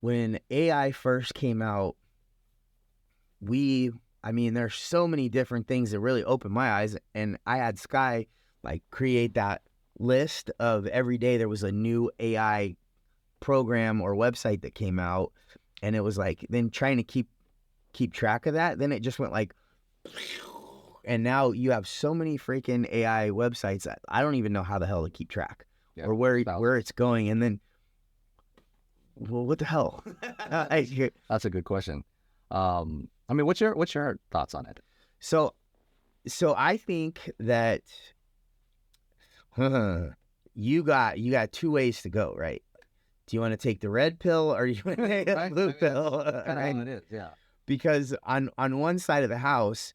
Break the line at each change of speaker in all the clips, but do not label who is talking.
when AI first came out, there's so many different things that really opened my eyes. And I had Sky like create that list of every day there was a new AI program or website that came out. And it was like, then trying to keep track of that. Then it just went like, and now you have so many freaking AI websites that I don't even know how the hell to keep track or where it's going. And then, well, what the hell?
That's a good question. What's your thoughts on it?
So I think that you got two ways to go, right? Do you want to take the red pill or do you want to take the blue pill?
Kind of it is, yeah.
Because on one side of the house,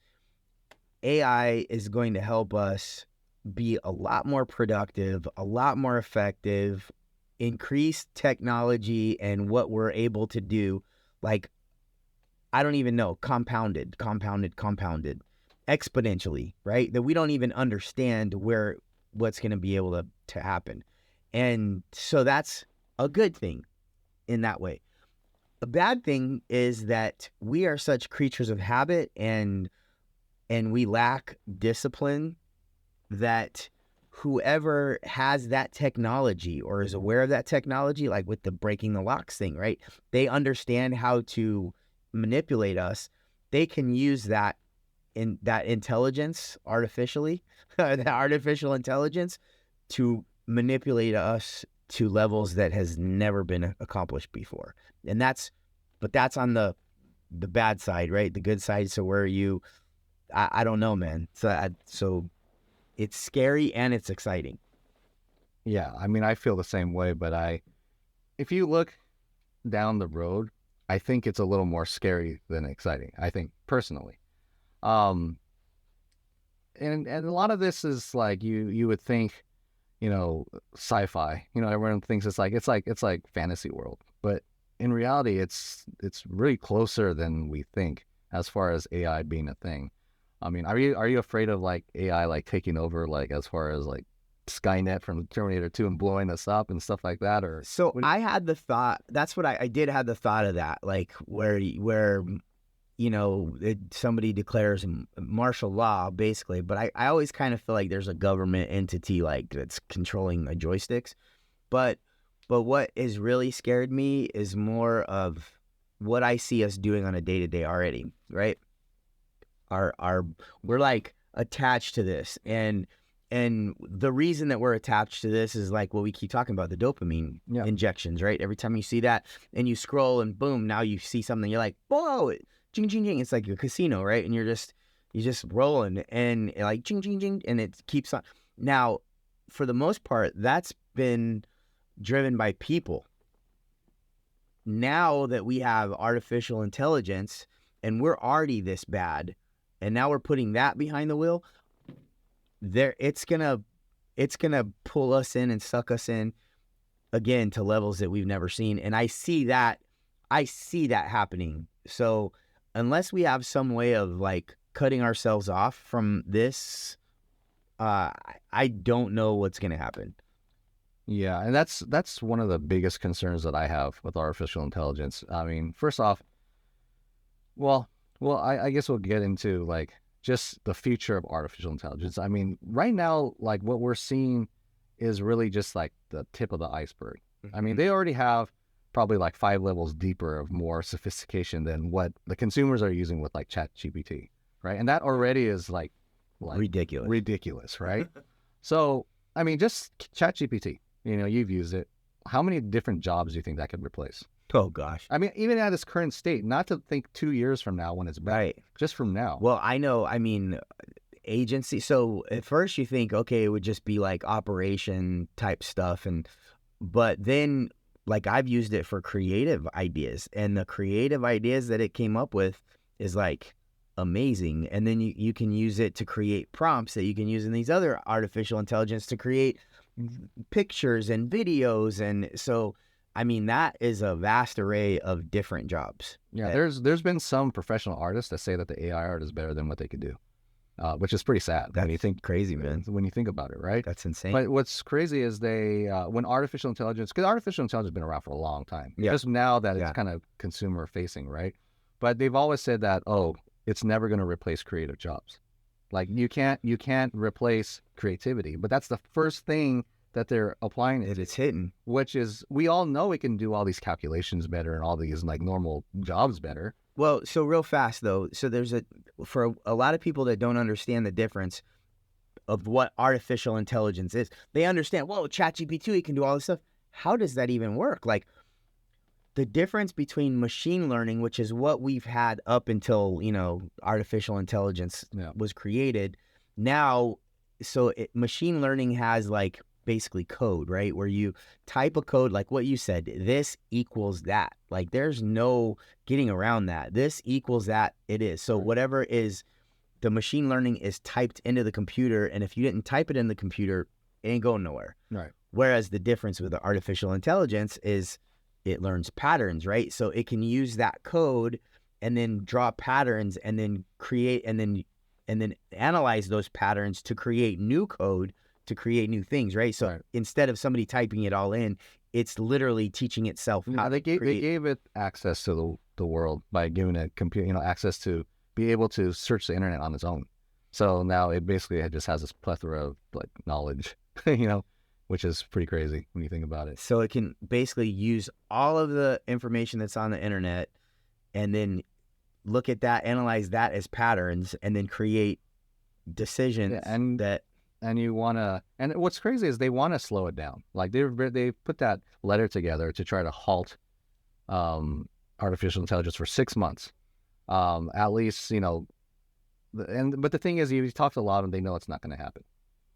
AI is going to help us be a lot more productive, a lot more effective, increase technology and what we're able to do. Like, I don't even know, compounded, exponentially, right? That we don't even understand what's going to be able to happen. And so that's a good thing in that way. A bad thing is that we are such creatures of habit and we lack discipline that whoever has that technology or is aware of that technology, like with the breaking the locks thing, right? They understand how to manipulate us. They can use that in that intelligence artificially, the artificial intelligence to manipulate us to levels that has never been accomplished before. And that's on the bad side, right? The good side. So where I don't know, man. So it's scary and it's exciting.
Yeah, I feel the same way, but if you look down the road, I think it's a little more scary than exciting, I think, personally. And a lot of this is like you would think, sci-fi. Everyone thinks it's like fantasy world, but in reality, it's really closer than we think as far as AI being a thing. Are you afraid of like AI like taking over, like as far as like Skynet from Terminator 2 and blowing us up and stuff like that? Or
I had the thought. That's what I did have the thought of that, like where somebody declares martial law, basically. But I always kind of feel like there's a government entity like that's controlling the joysticks. But what has really scared me is more of what I see us doing on a day-to-day already, right? We're like attached to this. And the reason that we're attached to this is like what we keep talking about, the dopamine injections, right? Every time you see that and you scroll and boom, now you see something, you're like, whoa, jing, jing, jing. It's like a casino, right? And you're just rolling and like jing, jing, jing. And it keeps on. Now, for the most part, that's been driven by people. Now that we have artificial intelligence and we're already this bad, and now we're putting that behind the wheel, it's gonna pull us in and suck us in again to levels that we've never seen. And I see that happening. So unless we have some way of like cutting ourselves off from this, I don't know what's gonna happen.
Yeah, and that's one of the biggest concerns that I have with artificial intelligence. First off, well, I guess we'll get into like just the future of artificial intelligence. Right now, like what we're seeing is really just like the tip of the iceberg.
Mm-hmm.
They already have probably like 5 levels deeper of more sophistication than what the consumers are using with like ChatGPT, right? And that already is like ridiculous, right? So, just ChatGPT, you've used it. How many different jobs do you think that could replace?
Oh gosh.
Even at its current state, not to think 2 years from now when it's back, right. Just from now.
Well, I know, agency. So at first you think, okay, it would just be like operation type stuff. But then like I've used it for creative ideas, and the creative ideas that it came up with is like amazing. And then you can use it to create prompts that you can use in these other artificial intelligence to create pictures and videos. And so, that is a vast array of different jobs.
Yeah, there's been some professional artists that say that the AI art is better than what they could do. which is pretty sad when you
That's
think
crazy, man.
when you think about it, right?
That's insane.
But what's crazy is when artificial intelligence, because artificial intelligence has been around for a long time,
Yeah.
just now that it's
Yeah.
kind of consumer facing, right? But they've always said that, oh, it's never going to replace creative jobs. Like you can't replace creativity, but that's the first thing that they're applying it.
It's hitting.
Which is, we all know it can do all these calculations better and all these like normal jobs better.
Well, so real fast though, so for a lot of people that don't understand the difference of what artificial intelligence is, they understand, whoa, ChatGPT can do all this stuff. How does that even work? Like the difference between machine learning, which is what we've had up until, artificial intelligence was created. Now, machine learning has like basically code, right? Where you type a code, like what you said, this equals that. Like there's no getting around that. This equals that, it is. So whatever is the machine learning is typed into the computer, and if you didn't type it in the computer, it ain't going nowhere.
Right.
Whereas the difference with the artificial intelligence is it learns patterns, right? So it can use that code and then draw patterns and then create and then analyze those patterns to create new code, to create new things, right? So instead of somebody typing it all in, it's literally teaching itself how
they gave it access to the world by giving it access to be able to search the internet on its own. So now it just has this plethora of like knowledge, which is pretty crazy when you think about it.
So it can basically use all of the information that's on the internet and then look at that, analyze that as patterns, and then create decisions
and what's crazy is they want to slow it down. Like they put that letter together to try to halt artificial intelligence for 6 months. At least, but the thing is, you talk to a lot of them, they know it's not going to happen.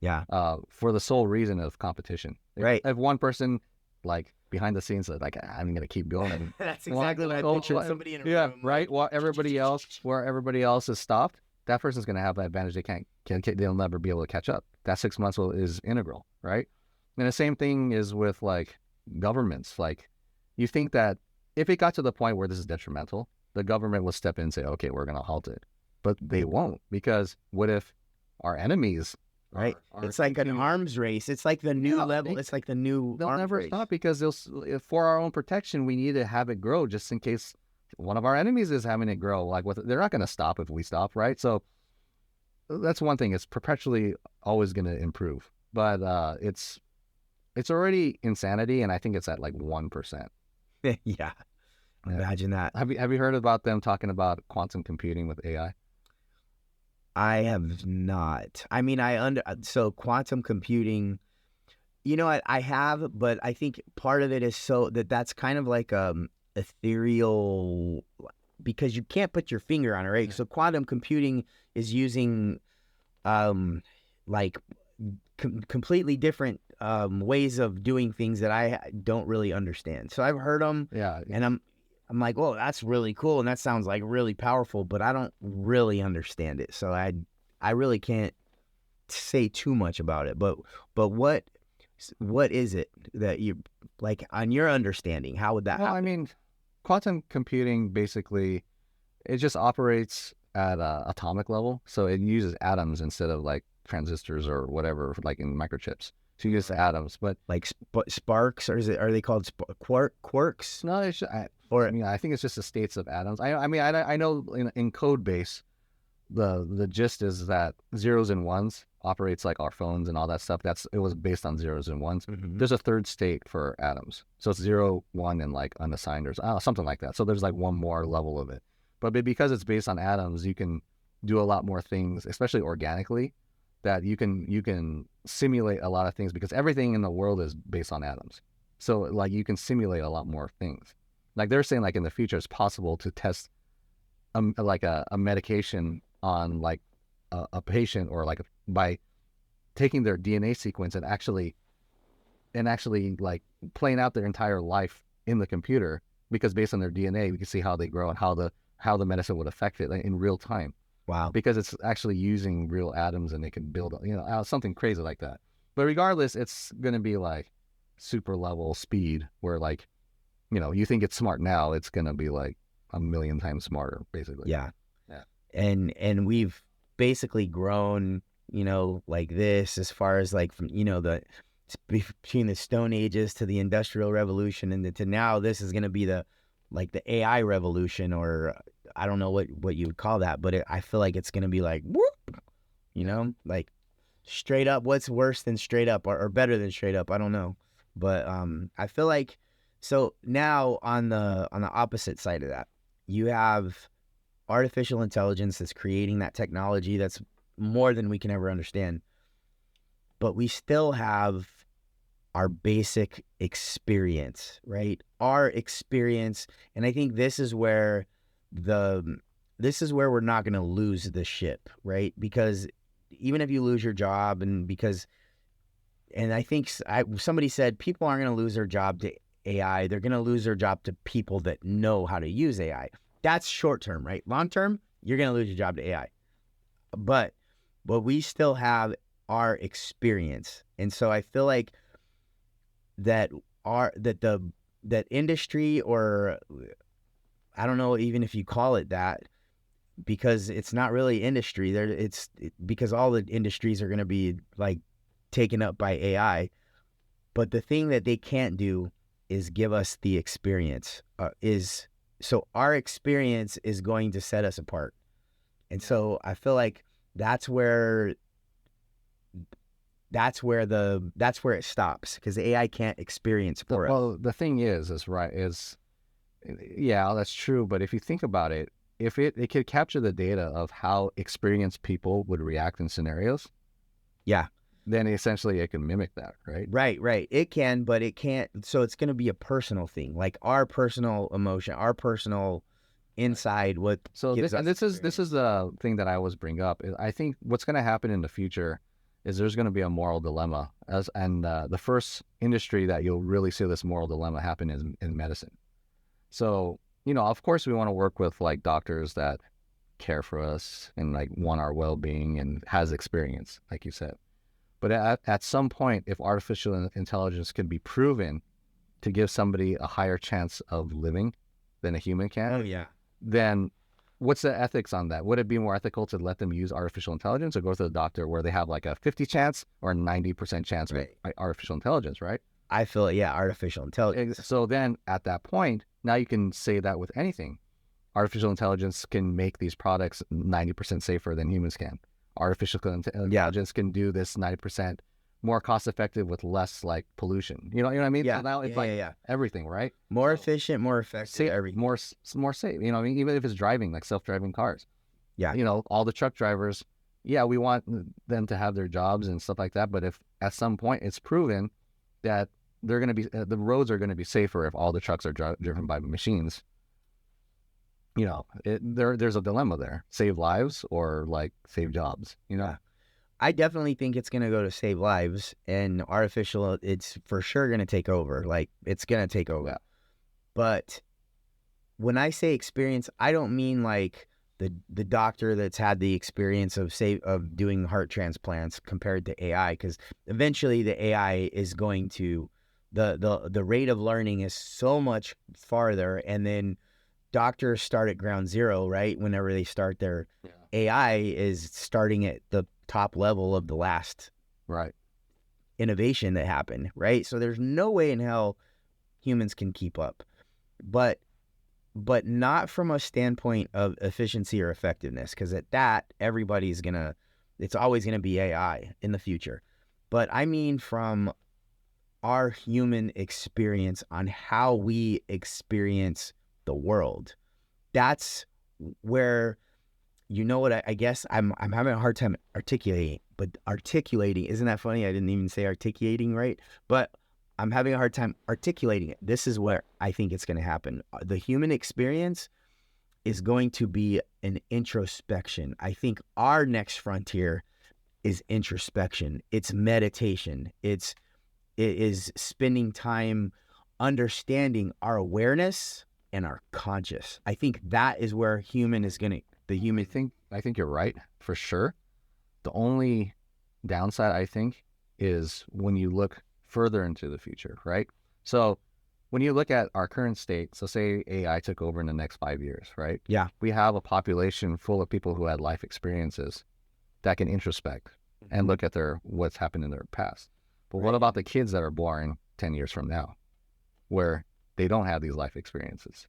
Yeah.
For the sole reason of competition.
Right.
If one person like behind the scenes like, I'm going to keep going.
That's exactly what I pictured. Somebody in a room.
Yeah, right. While everybody else is stopped, that person's going to have that advantage. They'll never be able to catch up. That 6 months is integral, right? And the same thing is with like governments. Like you think that if it got to the point where this is detrimental, the government will step in and say, okay, we're going to halt it. But they won't, because what if our enemies,
right? It's like an arms race. It's like the new level. It's like the new
they'll
arms
never
race.
stop, because for our own protection, we need to have it grow just in case one of our enemies is having it grow. Like they're not going to stop if we stop, right? So that's one thing. It's perpetually always going to improve, but it's already insanity, and I think it's at like 1%.
Yeah. Imagine that.
Have you heard about them talking about quantum computing with AI?
I have not. I mean, so quantum computing, I have, but I think part of it is so that's kind of like ethereal, because you can't put your finger on it, right? So quantum computing is using completely different ways of doing things that I don't really understand. So I've heard them, and I'm like, oh, that's really cool, and that sounds like really powerful, but I don't really understand it, so I really can't say too much about it. But what is it that you like on your understanding? How would that happen?
I mean, quantum computing basically, it just operates at atomic level, so it uses atoms instead of like transistors or whatever, like in microchips. So you use atoms, but
like sparks, or are they called quarks?
No, I think it's just the states of atoms. I know in code base, the gist is that zeros and ones operates like our phones and all that stuff. It was based on zeros and ones. Mm-hmm. There's a third state for atoms, so it's 0, 1, and like unassigned or something like that. So there's like one more level of it, but because it's based on atoms, you can do a lot more things, especially organically. That you can simulate a lot of things, because everything in the world is based on atoms. So like you can simulate a lot more things. Like they're saying, like in the future, it's possible to test a medication on like a patient, or like by taking their DNA sequence and actually like playing out their entire life in the computer, because based on their DNA, we can see how they grow and how the medicine would affect it in real time.
Wow.
Because it's actually using real atoms, and they can build, something crazy like that. But regardless, it's going to be like super level speed, where like, you think it's smart now, it's going to be like a million times smarter, basically.
Yeah. And we've basically grown, like this, as far as like from, between the Stone Ages to the Industrial Revolution and to now, this is going to be the AI revolution, or I don't know what you would call that, but I feel like it's going to be like, whoop, like straight up. What's worse than straight up, or better than straight up? I don't know. But I feel like, so now on the opposite side of that, you have artificial intelligence that's creating that technology that's more than we can ever understand. But we still have our basic experience, right? Our experience. And I think this is where we're not going to lose the ship, right? Because even if you lose your job, and I think somebody said people aren't going to lose their job to AI. They're going to lose their job to people that know how to use AI. That's short term, right? Long term, you're going to lose your job to AI. But we still have our experience. And so I feel like that industry, or I don't know even if you call it that, because it's not really industry there. Because all the industries are going to be like taken up by AI. But the thing that they can't do is give us the experience. So our experience is going to set us apart. And so I feel like that's where it stops, because the AI can't experience for us.
Well, the thing is yeah, that's true. But if you think about it, if it could capture the data of how experienced people would react in scenarios,
yeah,
then essentially it can mimic that, right?
Right. It can, but it can't. So it's going to be a personal thing, like our personal emotion, our personal inside. What
So
gives us
this
experience.
is the thing that I always bring up. I think what's going to happen in the future is there's going to be a moral dilemma, and the first industry that you'll really see this moral dilemma happen is in medicine. So, of course we want to work with like doctors that care for us and like want our well-being and has experience, like you said. But at some point, if artificial intelligence can be proven to give somebody a higher chance of living than a human can,
Oh yeah.
then what's the ethics on that? Would it be more ethical to let them use artificial intelligence, or go to the doctor where they have like a 50 chance or a 90% chance
Right.
with artificial intelligence, right?
I feel artificial intelligence.
So then at that point, now you can say that with anything. Artificial intelligence can make these products 90% safer than humans can. Artificial intelligence can do this 90% more cost effective with less like pollution. You know what I mean?
Yeah.
So now it's everything, right?
More efficient, more effective, everything.
More safe. I mean, even if it's driving, like self-driving cars.
Yeah.
All the truck drivers, we want them to have their jobs and stuff like that. But if at some point it's proven that they're going to be, the roads are going to be safer if all the trucks are driven by machines, there's a dilemma there: save lives or like save jobs.
Yeah. I definitely think it's going to go to save lives, and artificial, it's for sure going to take over. Like, it's going to take over.
Yeah.
But when I say experience, I don't mean like the doctor that's had the experience of doing heart transplants compared to AI, because eventually the AI is going to, the rate of learning is so much farther, and then doctors start at ground zero, right? Whenever they start their AI is starting at the top level of the last innovation that happened, right? So there's no way in hell humans can keep up. But not from a standpoint of efficiency or effectiveness, because at that, it's always gonna be AI in the future. But I mean from our human experience on how we experience the world. That's where, I guess I'm having a hard time articulating, isn't that funny? I didn't even say articulating right, but I'm having a hard time articulating it. This is where I think it's going to happen. The human experience is going to be an introspection. I think our next frontier is introspection. It's meditation. It is spending time understanding our awareness and our conscious. I think that is where
I think you're right, for sure. The only downside, I think, is when you look further into the future, right? So when you look at our current state, so say AI took over in the next 5 years, right?
Yeah.
We have a population full of people who had life experiences. that can introspect and look at what's happened in their past. But what about the kids that are born 10 years from now, where they don't have these life experiences?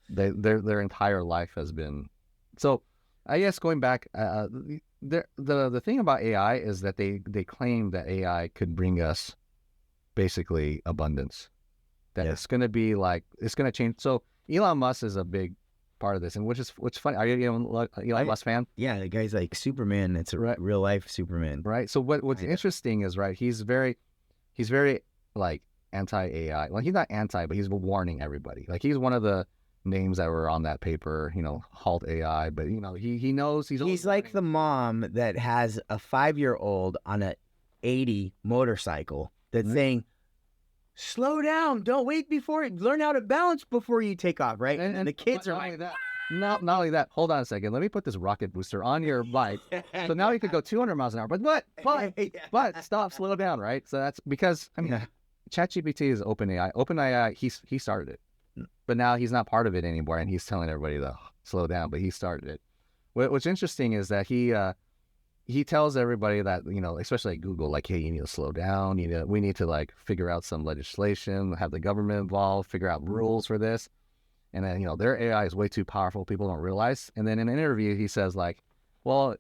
Their entire life has been. So I guess going back, the thing about AI is that they claim that AI could bring us basically abundance. That it's going to be like, it's going to change. So Elon Musk is a big part of this, and which is funny. Are you an Elon Musk fan?
Yeah, the guy's like Superman. It's a real life Superman.
Right. So what's interesting is, right, he's very like anti-AI. Well, he's not anti, but he's warning everybody. Like, he's one of the names that were on that paper, halt AI. But he knows he's
like the mom that has a 5-year-old on a 80 motorcycle that's saying, slow down, don't wait learn how to balance before you take off, right? And the kids are like
that. Not only that, hold on a second. Let me put this rocket booster on your bike. So now you could go 200 miles an hour. But stop, slow down, right? So that's because, ChatGPT is OpenAI. OpenAI, he started it. But now he's not part of it anymore, and he's telling everybody to slow down, but he started it. What's interesting is that he tells everybody that, especially at Google, like, hey, you need to slow down. We need to like figure out some legislation, have the government involved, figure out rules for this. And then, their AI is way too powerful. People don't realize. And then in an interview, he says like, who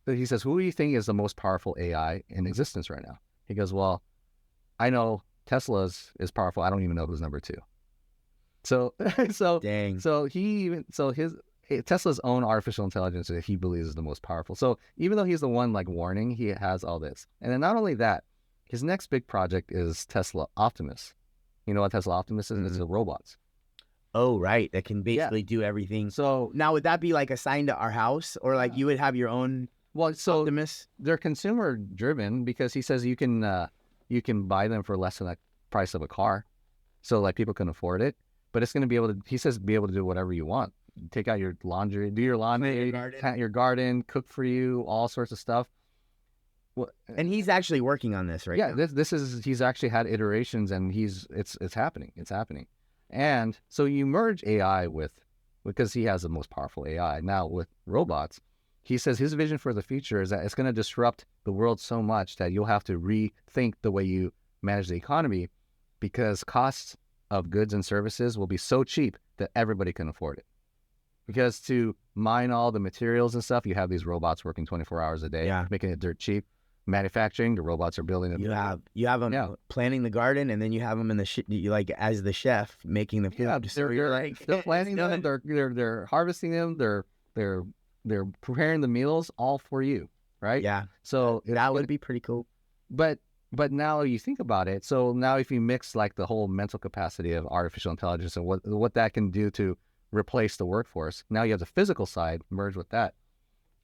do you think is the most powerful AI in existence right now? He goes, well, I know Tesla's is powerful. I don't even know who's number 2. So
dang.
So his Tesla's own artificial intelligence that he believes is the most powerful. So even though he's the one like warning, he has all this. And then not only that, his next big project is Tesla Optimus. You know what Tesla Optimus is? It's the robots.
Oh, right. That can basically do everything. So now would that be like assigned to our house, or like you would have your own Optimus? They're
consumer driven, because he says you can buy them for less than the price of a car. So like people can afford it. But it's going to be able to do whatever you want. Take out your laundry, do your laundry, plant your garden, cook for you, all sorts of stuff.
Well, and he's actually working on this, right?
Yeah, he's actually had iterations, and it's happening. It's happening. And so you merge AI because he has the most powerful AI now with robots. He says his vision for the future is that it's going to disrupt the world so much that you'll have to rethink the way you manage the economy, because costs of goods and services will be so cheap that everybody can afford it. Because to mine all the materials and stuff, you have these robots working 24 hours a day, making it dirt cheap. Manufacturing, the robots are building it.
You have them planting the garden, and then you have them in the as the chef making the food.
Yeah, they're planting them, they're harvesting them, they're preparing the meals all for you, right?
Yeah.
So
that would be pretty cool.
But now you think about it, so now if you mix like the whole mental capacity of artificial intelligence and what that can do to replace the workforce, now you have the physical side merge with that.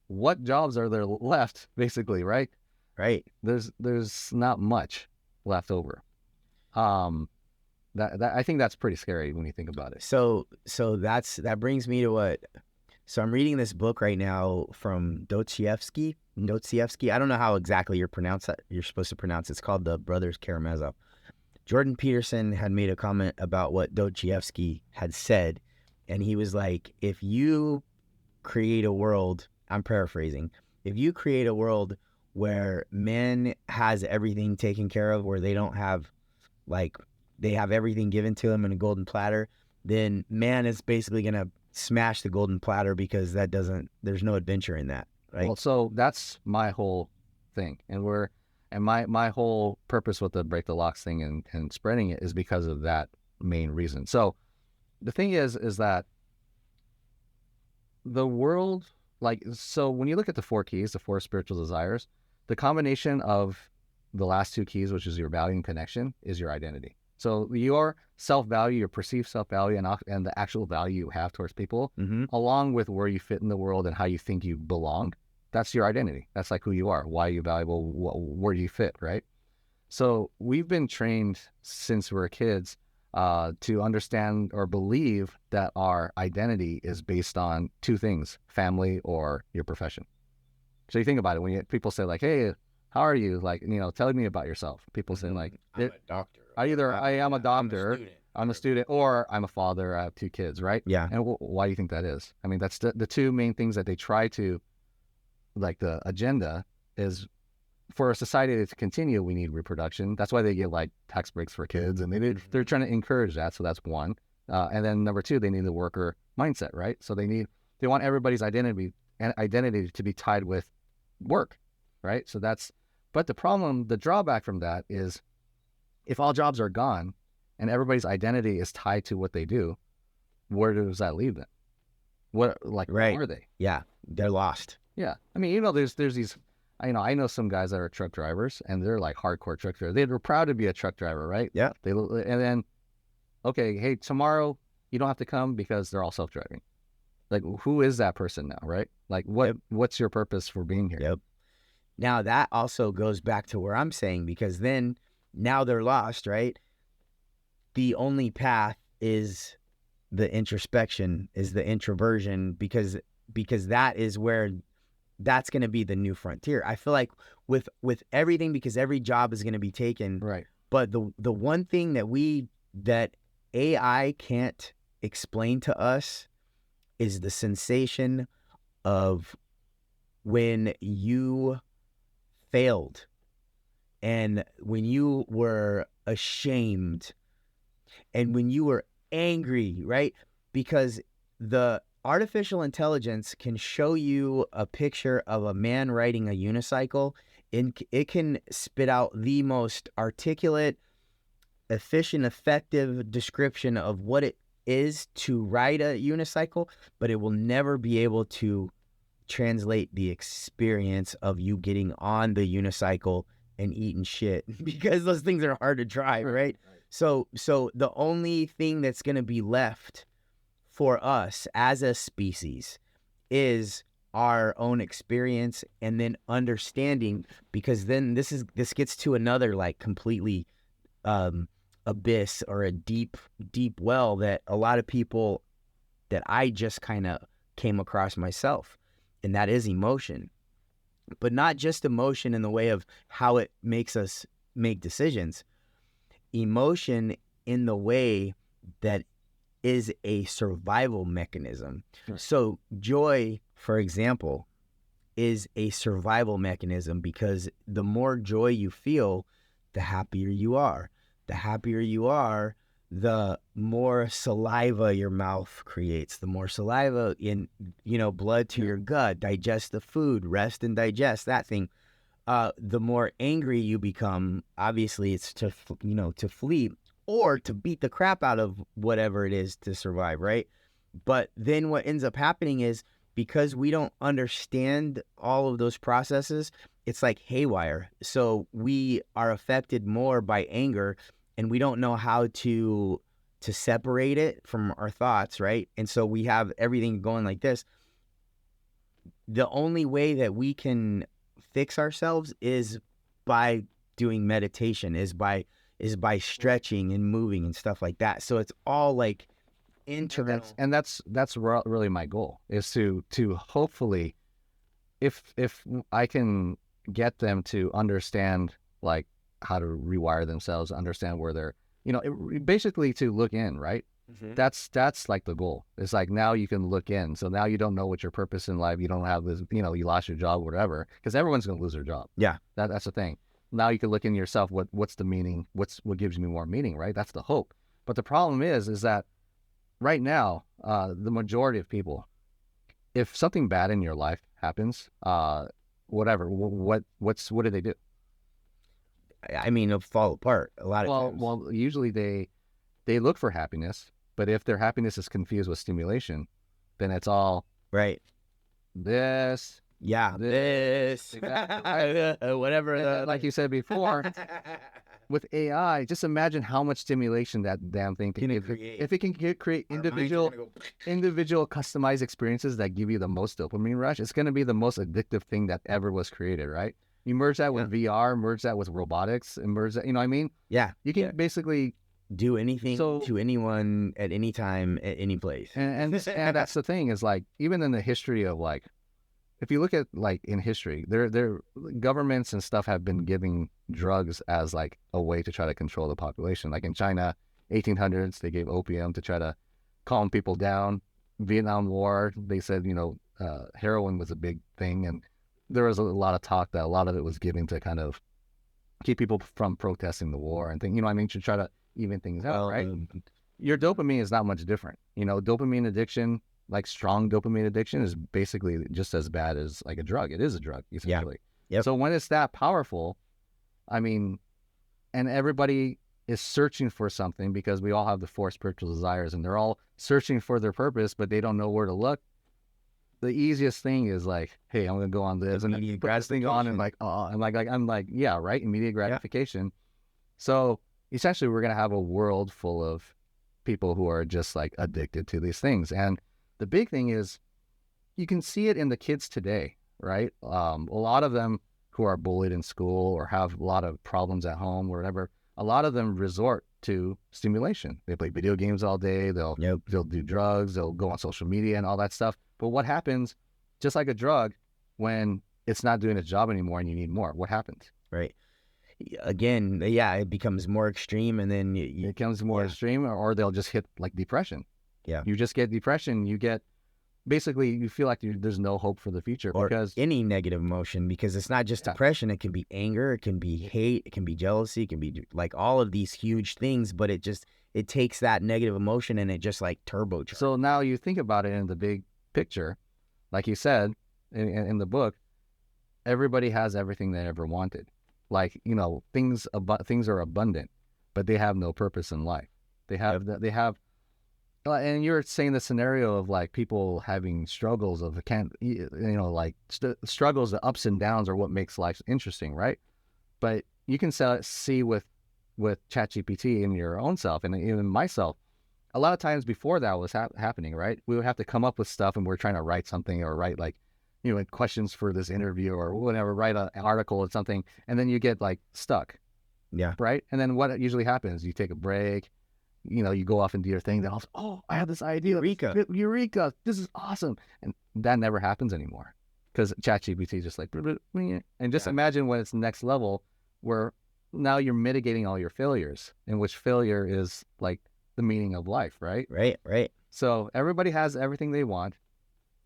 What jobs are there left, basically, right?
Right.
There's not much left over. That I think that's pretty scary when you think about it.
So that brings me to what. So I'm reading this book right now from Dostoevsky. I don't know how exactly you're supposed to pronounce it. It's called The Brothers Karamazov. Jordan Peterson had made a comment about what Dostoevsky had said, and he was like, if you create a world, I'm paraphrasing, if you create a world where man has everything taken care of, where they don't have, like, they have everything given to them in a golden platter, then man is basically going to smash the golden platter, because there's no adventure in that, right?
Well, so that's my whole thing, and my whole purpose with the Break the Locks thing and spreading it is because of that main reason. So the thing is that the world, so when you look at the 4 keys, the 4 spiritual desires, the combination of the last 2 keys, which is your value and connection, is your identity. So your self-value, your perceived self-value, and the actual value you have towards people, along with where you fit in the world and how you think you belong, that's your identity. That's like who you are, why are you valuable, where do you fit, right? So we've been trained since we were kids to understand or believe that our identity is based on 2 things, family or your profession. So you think about it, when people say like, hey, how are you? Like, tell me about yourself. People say like,
I'm a doctor.
Either I am a doctor, I'm a student, or I'm a father, I have 2 kids, right?
Yeah.
And why do you think that is? I mean, that's the 2 main things that they try to like the agenda is for a society to continue, we need reproduction. That's why they get like tax breaks for kids, and they're trying to encourage that. So that's one. And then number two, they need the worker mindset, right? So they want everybody's identity to be tied with work, right? So but the drawback from that is if all jobs are gone and everybody's identity is tied to what they do, where does that leave them? What
Right.
where are they?
Yeah, they're lost.
Yeah. I mean, there's these, I know some guys that are truck drivers and they're like hardcore truck drivers. They're proud to be a truck driver, right?
Yeah.
And then, okay, hey, tomorrow you don't have to come because they're all self-driving. Like, who is that person now, right? Like, what's your purpose for being here?
Yep. Now that also goes back to where I'm saying, because then now they're lost, right? The only path is the introspection, is the introversion, because that is where that's going to be the new frontier. I feel like with everything, because every job is going to be taken.
Right.
But the one thing that AI can't explain to us is the sensation of when you failed and when you were ashamed and when you were angry, right? Because the artificial intelligence can show you a picture of a man riding a unicycle, and it can spit out the most articulate, efficient, effective description of what it is to ride a unicycle, but it will never be able to translate the experience of you getting on the unicycle and eating shit, because those things are hard to drive, right? So the only thing that's going to be left for us as a species is our own experience, and then understanding, because then this gets to another like completely abyss or a deep well that a lot of people that I just kind of came across myself, and that is emotion. But not just emotion in the way of how it makes us make decisions. Emotion in the way that is a survival mechanism.
Right.
So joy, for example, is a survival mechanism, because the more joy you feel, the happier you are. The happier you are, the more saliva your mouth creates, the more saliva in, blood to your gut, digest the food, rest and digest that thing. The more angry you become, obviously it's to flee or to beat the crap out of whatever it is to survive, right? But then what ends up happening is, because we don't understand all of those processes, it's like haywire. So we are affected more by anger, and we don't know how to separate it from our thoughts, right? And so we have everything going like this. The only way that we can fix ourselves is by doing meditation, is by stretching and moving and stuff like that. So it's all like internal.
And that's really my goal, is to hopefully, if I can get them to understand like how to rewire themselves, understand where they're, basically to look in, right? Mm-hmm. That's like the goal. It's like, now you can look in. So now you don't know what your purpose in life. You don't have this, you lost your job, whatever, because everyone's going to lose their job. Yeah. That's the thing. Now you can look in yourself. What's the meaning? What gives me more meaning, right? That's the hope. But the problem is that right now, the majority of people, if something bad in your life happens, whatever, what do they do?
I mean, it'll fall apart a lot of times.
Well, usually they look for happiness, but if their happiness is confused with stimulation, then it's all
right.
This,
exactly. Whatever.
Like you said before, with AI, just imagine how much stimulation that damn thing can create. If it can create individual customized experiences that give you the most dopamine rush, it's going to be the most addictive thing that ever was created, right? You merge that with VR, merge that with robotics, and merge that, you know what I mean? Yeah. You can basically
do anything to anyone at any time, at any place.
And that's the thing, is like, even in the history of like, if you look at like in history, there governments and stuff have been giving drugs as like a way to try to control the population. Like in China, 1800s, they gave opium to try to calm people down. Vietnam War, they said, heroin was a big thing, and there was a lot of talk that a lot of it was given to kind of keep people from protesting the war and think, to try to even things out, right? Your dopamine is not much different. Dopamine addiction, like strong dopamine addiction, is basically just as bad as like a drug. It is a drug, essentially.
Yep.
So when it's that powerful, and everybody is searching for something because we all have the four spiritual desires and they're all searching for their purpose, but they don't know where to look. The easiest thing is like, hey, I'm going to go on this and put this thing on and yeah, right. Immediate gratification. So essentially we're going to have a world full of people who are just like addicted to these things. And the big thing is you can see it in the kids today, right? A lot of them who are bullied in school or have a lot of problems at home or whatever, a lot of them resort to stimulation. They play video games all day. They'll do drugs. They'll go on social media and all that stuff. But what happens, just like a drug, when it's not doing its job anymore and you need more? What happens?
Right. Again, it becomes more extreme, and then
it becomes more extreme, or they'll just hit like depression.
Yeah.
You just get depression. You get basically you feel like there's no hope for the future,
or
because
any negative emotion, because it's not just depression. It can be anger, it can be hate, it can be jealousy, it can be like all of these huge things, but it takes that negative emotion and it just like turbocharges.
So now you think about it in the big picture, like you said in the book, everybody has everything they ever wanted. Like, things are abundant, but they have no purpose in life. They have and you're saying the scenario of like people having struggles of struggles, the ups and downs are what makes life interesting, right? But you can see with ChatGPT in your own self, and even myself, a lot of times before that was happening, right? We would have to come up with stuff, and we're trying to write something or write like, questions for this interview or whatever, write an article or something, and then you get like stuck.
Yeah.
Right. And then what usually happens, you take a break, you go off and do your thing. Then I have this idea. Eureka. This is awesome. And that never happens anymore because ChatGPT is just like, and just imagine when it's next level where now you're mitigating all your failures, in which failure is like the meaning of life. Right.
Right.
So everybody has everything they want.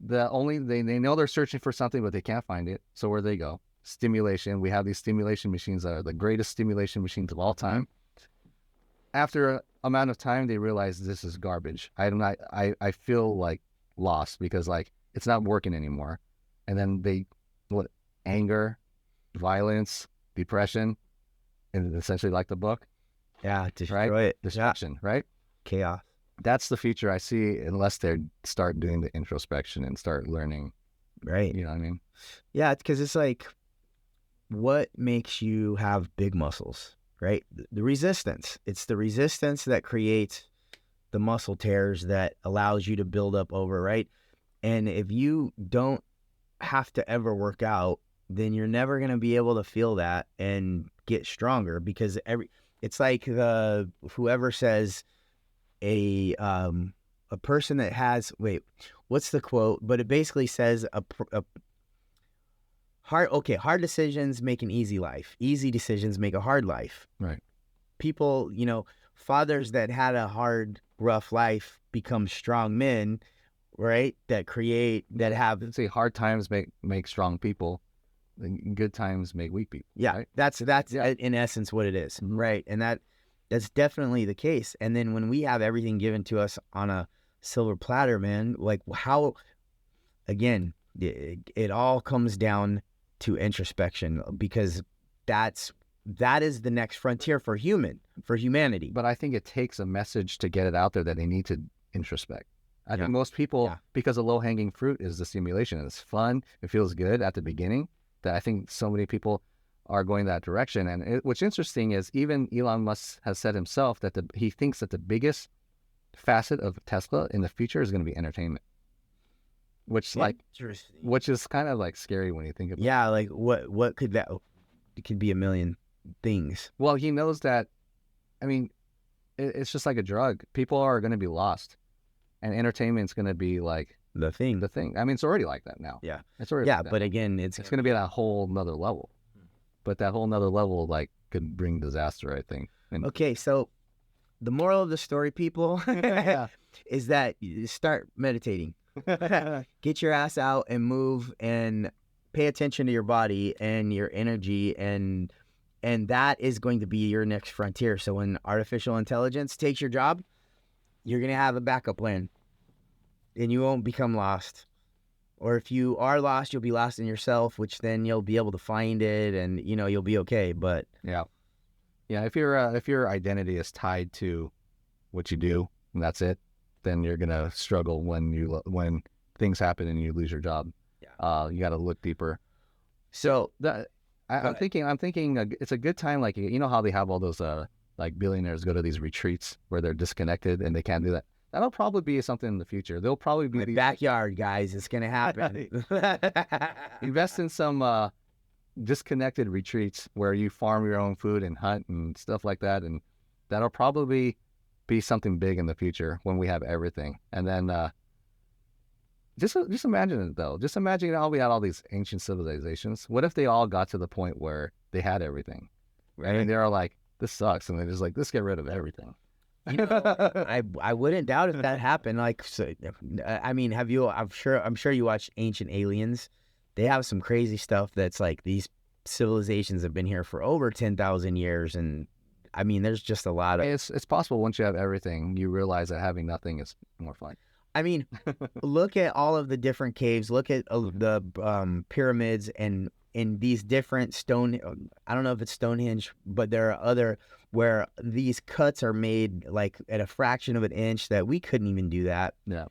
They know they're searching for something, but they can't find it. So where they go? Stimulation. We have these stimulation machines that are the greatest stimulation machines of all time. After an amount of time, they realize this is garbage. I feel like lost because like it's not working anymore. And then anger, violence, depression, and essentially like the book.
Yeah, destroy it.
Destruction, right?
Chaos.
That's the future I see, unless they start doing the introspection and start learning.
Right.
You know what I mean?
Yeah, because it's like, what makes you have big muscles, right? The resistance. It's the resistance that creates the muscle tears that allows you to build up over, right? And if you don't have to ever work out, then you're never going to be able to feel that and get stronger, because it's like whoever says a person that has, what's the quote? But it basically says hard decisions make an easy life. Easy decisions make a hard life.
Right.
People, fathers that had a hard, rough life become strong men, right? That have.
Let's say hard times make strong people. Good times make weak people.
Yeah,
right?
That's in essence what it is, right? And that's definitely the case. And then when we have everything given to us on a silver platter, man, like how, again, it all comes down to introspection, because that is the next frontier for humanity.
But I think it takes a message to get it out there that they need to introspect. I think most people, because the low-hanging fruit is the stimulation. It's fun. It feels good at the beginning. That I think so many people are going that direction. And what's interesting is even Elon Musk has said himself that he thinks that the biggest facet of Tesla in the future is going to be entertainment, which is kind of like scary when you think about it.
Yeah, like what could that? It could be a million things.
Well, he knows that. I mean, it's just like a drug. People are going to be lost, and entertainment's going to be like
the thing.
I mean, it's already like that now.
Yeah,
it's already.
Yeah, but again, it's
going to be at a whole nother level. But that whole nother level, like, could bring disaster, I think.
Okay, so the moral of the story, people, is that you start meditating. Get your ass out and move and pay attention to your body and your energy, and that is going to be your next frontier. So when artificial intelligence takes your job, you're going to have a backup plan and you won't become lost. Or if you are lost, you'll be lost in yourself, which then you'll be able to find it and, you know, you'll be okay. But
Yeah. If your identity is tied to what you do and that's it, then you're gonna struggle when things happen and you lose your job.
Yeah.
You got to look deeper.
So
I'm thinking it's a good time. Like, you know how they have all those like billionaires go to these retreats where they're disconnected and they can't do that. That'll probably be something in the future. There'll probably be
my
these
backyard, guys, it's going to happen.
invest in some disconnected retreats where you farm your own food and hunt and stuff like that, and that'll probably be something big in the future when we have everything. And then just imagine it though. Just imagine how we had all these ancient civilizations. What if they all got to the point where they had everything, right? And they're like, "This sucks," and they're just like, "Let's get rid of everything."
You know, I wouldn't doubt if that happened. Like, so, I mean, have you? I'm sure you watched Ancient Aliens. They have some crazy stuff that's like these civilizations have been here for over 10,000 years, and I mean, there's just a lot of.
It's possible once you have everything, you realize that having nothing is more fun.
I mean, look at all of the different caves. Look at the pyramids and in these different stone. I don't know if it's Stonehenge, but there are other where these cuts are made like at a fraction of an inch that we couldn't even do that.
Yeah.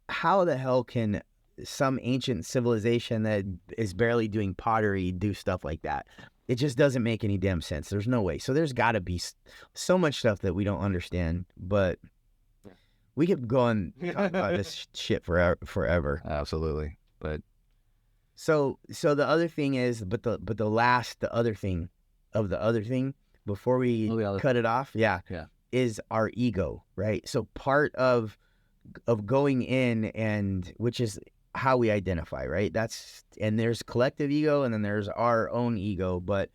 How the hell can some ancient civilization that is barely doing pottery do stuff like that? It just doesn't make any damn sense. There's no way. So there's got to be so much stuff that we don't understand, but we could go on talk about this shit forever.
Absolutely. But
so the other thing is, the other thing of the other thing before we cut it off, is our ego, right? So part of going in, and which is how we identify, right? And there's collective ego and then there's our own ego, but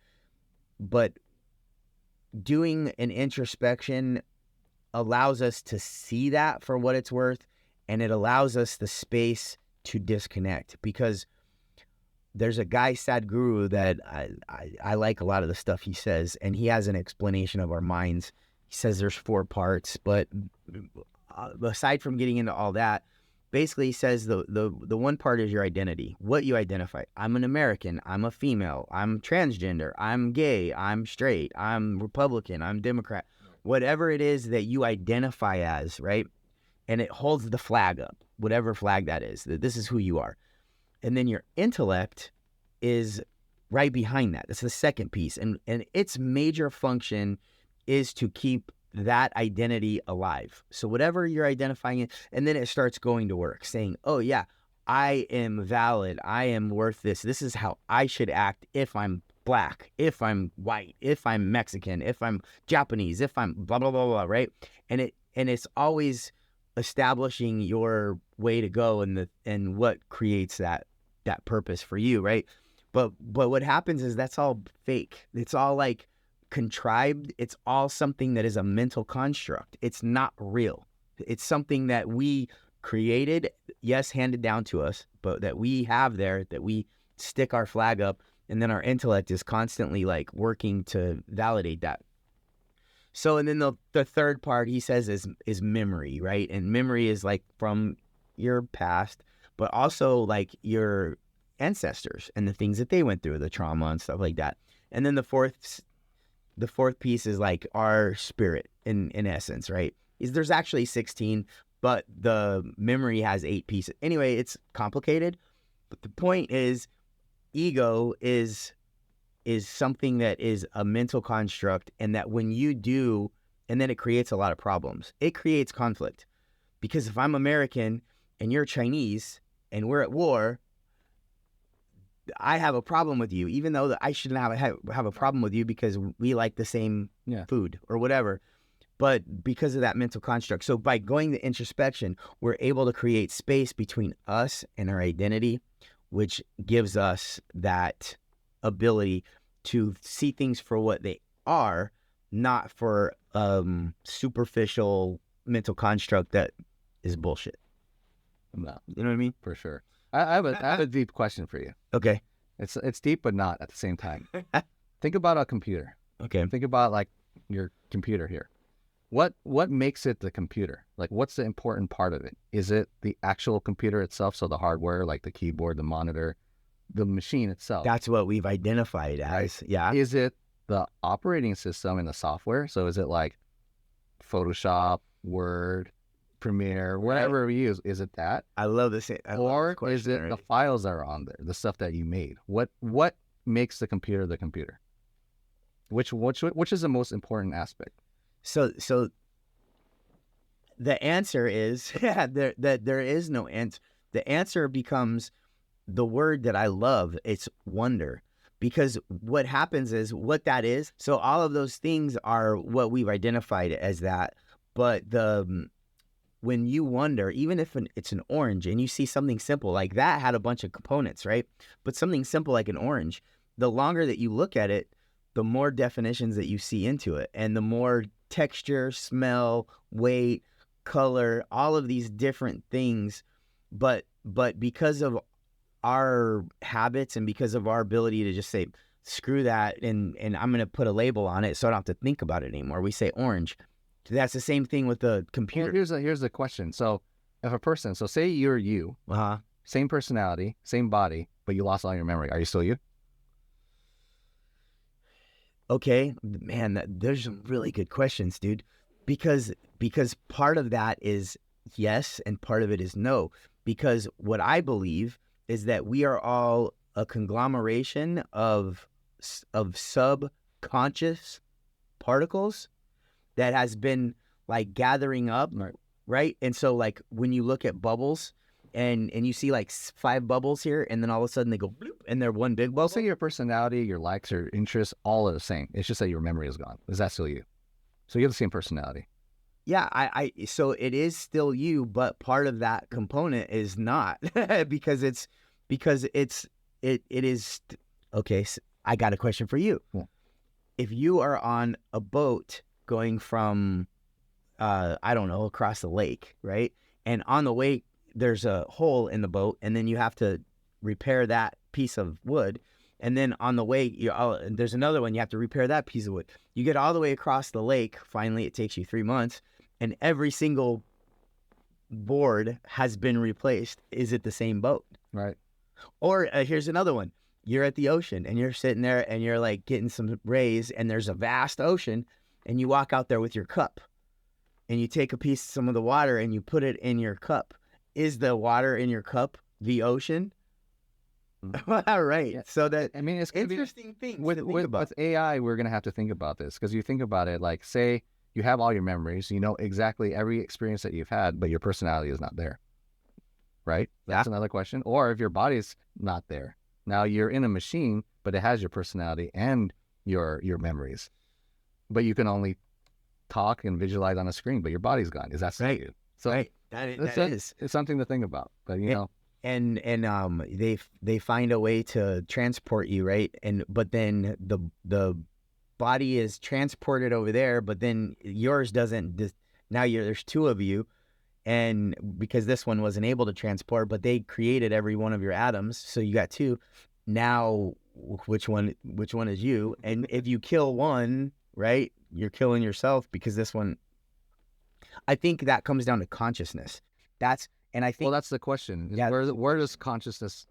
doing an introspection allows us to see that for what it's worth, and it allows us the space to disconnect, because there's a guy, Sadhguru, that I like a lot of the stuff he says, and he has an explanation of our minds. He says there's 4 parts, but aside from getting into all that, basically he says the one part is your identity, what you identify. I'm an American, I'm a female, I'm transgender, I'm gay, I'm straight, I'm Republican, I'm Democrat, whatever it is that you identify as, right? And it holds the flag up, whatever flag that is, that this is who you are. And then your intellect is right behind that. That's the second piece. And its major function is to keep that identity alive. So whatever you're identifying it, and then it starts going to work, saying, oh yeah, I am valid. I am worth this. This is how I should act if I'm black, if I'm white, if I'm Mexican, if I'm Japanese, if I'm blah, blah, blah, blah, right? And it's always establishing your way to go and what creates that purpose for you, right? But what happens is that's all fake. It's all like contrived. It's all something that is a mental construct. It's not real. It's something that we created, yes, handed down to us, but that we have there, that we stick our flag up, and then our intellect is constantly like working to validate that. So, and then the third part he says is memory, right? And memory is like from your past, but also like your ancestors and the things that they went through, the trauma and stuff like that. And then the fourth piece is like our spirit in essence, right? There's actually 16, but the memory has 8 pieces. Anyway, it's complicated, but the point is ego is something that is a mental construct, and that when you do, and then it creates a lot of problems. It creates conflict, because if I'm American and you're Chinese and we're at war, I have a problem with you, even though I shouldn't have a problem with you because we like the same food or whatever. But because of that mental construct. So by going to introspection, we're able to create space between us and our identity, which gives us that ability to see things for what they are, not for superficial mental construct that is bullshit.
No,
you know what I mean?
For sure. I have a deep question for you.
Okay.
It's deep, but not at the same time. Think about a computer.
Okay.
Think about like your computer here. What makes it the computer? Like, what's the important part of it? Is it the actual computer itself? So the hardware, like the keyboard, the monitor, the machine itself.
That's what we've identified as.
Right.
Yeah.
Is it the operating system and the software? So is it like Photoshop, Word, Premiere, whatever we use? Is it that?
I love this.
Or is it the files that are on there, the stuff that you made? What makes the computer the computer? Which is the most important aspect?
So the answer is that there is no answer. The answer becomes the word that I love. It's wonder. Because what happens is what that is. So all of those things are what we've identified as that. But when you wonder, even if it's an orange and you see something simple like that had a bunch of components, right? But something simple like an orange, the longer that you look at it, the more definitions that you see into it, and the more texture, smell, weight, color, all of these different things. But because of our habits and because of our ability to just say, screw that, and I'm going to put a label on it so I don't have to think about it anymore. We say orange. That's the same thing with the computer.
Well, here's the question. So if a person, so say you're you, same personality, same body, but you lost all your memory. Are you still you?
Okay, man, there's some really good questions, dude. Because part of that is yes, and part of it is no. Because what I believe is that we are all a conglomeration of subconscious particles that has been like gathering up, right? And so like when you look at bubbles and you see like 5 bubbles here, and then all of a sudden they go bloop, and they're one big bubble.
Well, say your personality, your likes, your interests, all are the same. It's just that your memory is gone. Is that still you? So you have the same personality.
Yeah, so it is still you, but part of that component is not because it is okay. So I got a question for you.
Yeah.
If you are on a boat going from I don't know, across the lake, right? And on the way there's a hole in the boat, and then you have to repair that piece of wood, and then on the way there's another one, you have to repair that piece of wood. You get all the way across the lake. Finally, it takes you 3 months, and every single board has been replaced. Is it the same boat?
Right.
Or here's another one. You're at the ocean, and you're sitting there, and you're like getting some rays, and there's a vast ocean, and you walk out there with your cup, and you take some of the water, and you put it in your cup. Is the water in your cup the ocean? All right. Yeah. So that,
I mean, it's
interesting thing
with AI. We're gonna have to think about this, because you think about it, like say you have all your memories, you know exactly every experience that you've had, but your personality is not there, right? That's another question. Or if your body's not there, now you're in a machine, but it has your personality and your memories, but you can only talk and visualize on a screen, but your body's gone. Is that right? You? So
right. That is.
It's something to think about, but you know.
And they find a way to transport you, right? But then the body is transported over there, but then yours doesn't. Now there's 2 of you, and because this one wasn't able to transport, but they created every one of your atoms, so you got 2. Now which one is you? And if you kill one, right, you're killing yourself, because this one. I think that comes down to consciousness. And I think,
well, that's the question. Yeah, where does consciousness?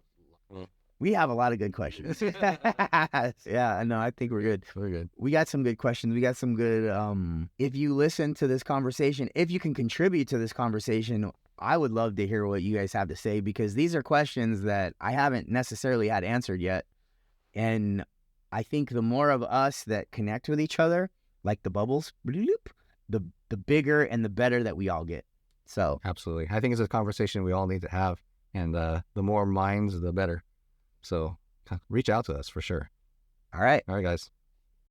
We have a lot of good questions. Yeah, no, I think we're good.
We're good.
We got some good questions. We got some good. If you listen to this conversation, if you can contribute to this conversation, I would love to hear what you guys have to say, because these are questions that I haven't necessarily had answered yet. And I think the more of us that connect with each other, like the bubbles, the bigger and the better that we all get. So
absolutely, I think it's a conversation we all need to have, and the more minds, the better. So reach out to us for sure.
All right,
guys.